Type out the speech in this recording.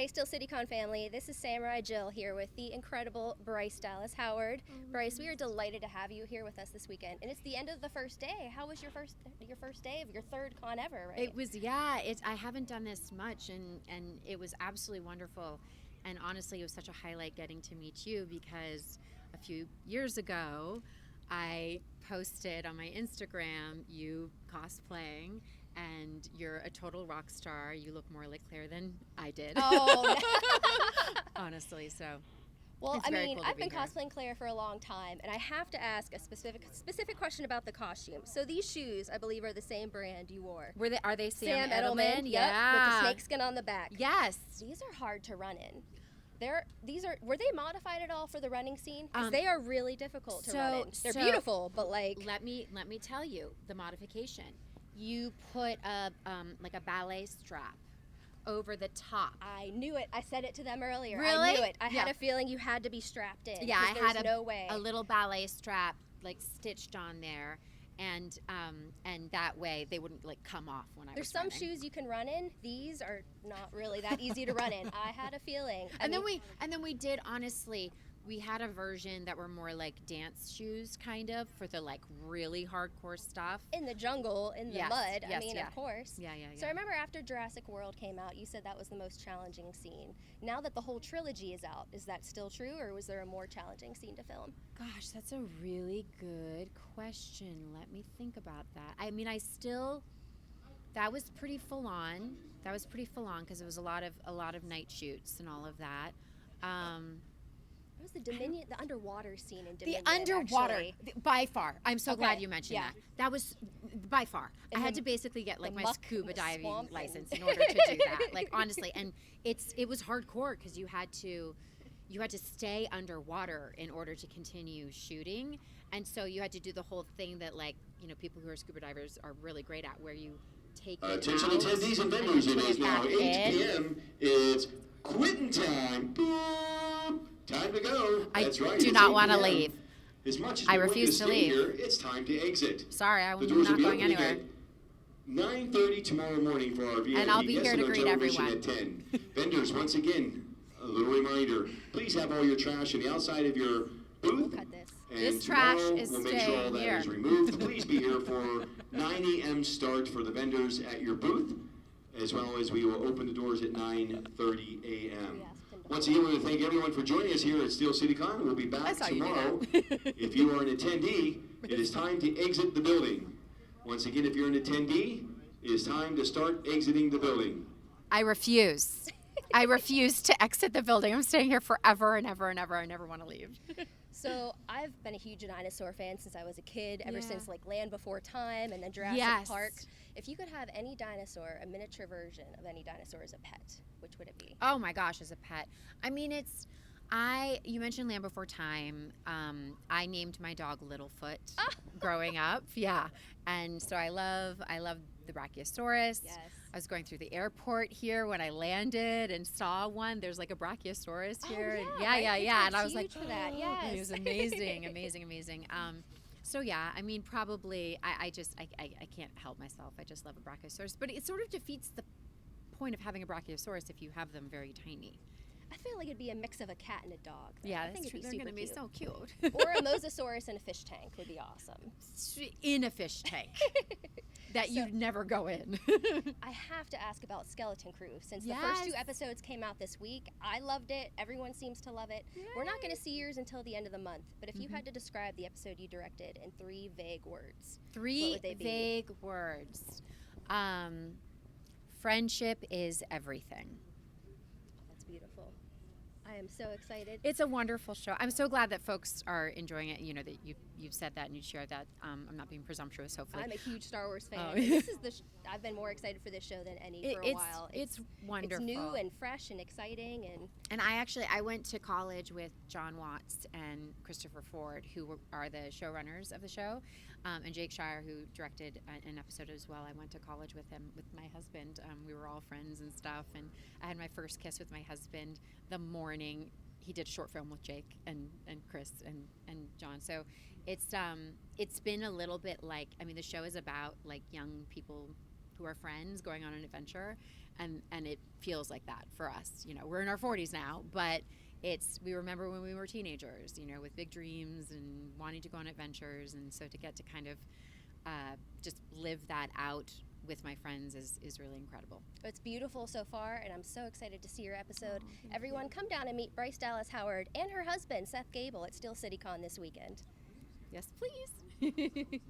Hey, Still CityCon family. This is Samurai Jill here with the incredible Bryce Dallas Howard. Bryce, we are delighted to have you here with us this weekend, and it's the end of the first day. How was your first day of your third con ever? Right? It was I haven't done this much, and it was absolutely wonderful. And honestly, it was such a highlight getting to meet you because a few years ago, I posted on my Instagram you cosplaying. And you're a total rock star. You look more like Claire than I did. Oh, honestly, so. Well, it's I very mean, cool to I've be been here. cosplaying Claire for a long time, and I have to ask a specific question about the costume. So these shoes, I believe, are the same brand you wore. Are they Sam Edelman? Edelman? Yep, Yeah. with the snakeskin on the back. Yes. These are hard to run in. Were they modified at all for the running scene? Because they are really difficult to run in. They're beautiful, but like. Let me tell you the modification. You put a ballet strap over the top. I knew it. I said it to them earlier. Really? I knew it. I had a feeling you had to be strapped in. Yeah, I had no way. a little ballet strap like stitched on there, and that way they wouldn't like come off when I was There's some running. shoes you can run in. These are not really that easy to run in. I had a feeling. And then we did honestly. We had a version that were more like dance shoes, kind of, for the like really hardcore stuff. In the jungle, in the mud. I mean, of course. Yeah. So I remember after Jurassic World came out, you said that was the most challenging scene. Now that the whole trilogy is out, is that still true, or was there a more challenging scene to film? Gosh, that's a really good question. Let me think about that. I mean, that was pretty full on. Because it was a lot of night shoots and all of that. It was the Dominion, the underwater scene in Dominion. The underwater, actually. by far. I'm so glad you mentioned that. That was by far. I had to basically get like my scuba diving license in order to do that. Like honestly, and it was hardcore because you had to stay underwater in order to continue shooting, and so you had to do the whole thing that like people who are scuba divers are really great at, where you take it attention out attendees and vendors. It is now 8 in. p.m. It's quitting time. Boop. Time to go. That's right. I do It's not 8 want to p.m. leave. As much as I we want refuse you to stay leave. Here, it's time to exit. Sorry, I'm The doors will not be going opening anywhere. at 9:30 tomorrow morning for our VIP And I'll be guests here to and our greet television everyone. at 10. Vendors, once again, a little reminder. Please have all your trash on the outside of your booth. We'll cut this. And This trash tomorrow, is we'll make sure all staying that here. is removed. Please be here for 9 a.m. start for the vendors at your booth, as well as we will open the doors at 9:30 a.m. Once again, we want to thank everyone for joining us here at Steel City Con. We'll be back tomorrow. If you are an attendee, it is time to exit the building. Once again, if you're an attendee, it is time to start exiting the building. I refuse. I refuse to exit the building. I'm staying here forever and ever and ever. I never want to leave. So I've been a huge dinosaur fan since I was a kid, ever Yeah. since like Land Before Time and then Jurassic Yes. Park. If you could have any dinosaur, a miniature version of any dinosaur as a pet, which would it be? Oh my gosh, as a pet. I mean, you mentioned Land Before Time. I named my dog Littlefoot growing up. Yeah. And so I love the Brachiosaurus. Yes. I was going through the airport here when I landed and saw one. There's like a Brachiosaurus here. Oh, And yeah. And I was like, huge for that. oh, Yes. it was amazing. So yeah, I mean, probably I can't help myself. I just love a Brachiosaurus, but it sort of defeats the point of having a Brachiosaurus if you have them very tiny. I feel like it'd be a mix of a cat and a dog. though. Yeah, I think that's true. it'd They're super going to be cute. so cute. Or a mosasaurus in a fish tank would be awesome. In a fish tank that you'd never go in. I have to ask about Skeleton Crew. Since the Yes. first 2 episodes came out this week, I loved it. Everyone seems to love it. We're not going to see yours until the end of the month, but if you had to describe the episode you directed in 3 vague words, what 3 would they be? vague words. Friendship is everything. That's beautiful. I am so excited. It's a wonderful show. I'm so glad that folks are enjoying it. You know that you've said that and you shared that. I'm not being presumptuous. Hopefully, I'm a huge Star Wars fan. Oh. And this is I've been more excited for this show than any for a while. It's wonderful. It's new and fresh and exciting And I went to college with John Watts and Christopher Ford, who are the showrunners of the show, and Jake Shire, who directed an episode as well. I went to college with him with my husband. We were all friends and stuff, and I had my first kiss with my husband the morning he did a short film with Jake and Chris and John. So it's been a little bit like, I mean, the show is about like young people who are friends going on an adventure, and it feels like that for us. You know, we're in our 40s now, but we remember when we were teenagers, you know, with big dreams and wanting to go on adventures, and so to get to kind of just live that out with my friends is really incredible. It's beautiful so far, and I'm so excited to see your episode. Everyone, come down and meet Bryce Dallas Howard and her husband, Seth Gable, at Steel City Con this weekend. Yes, please.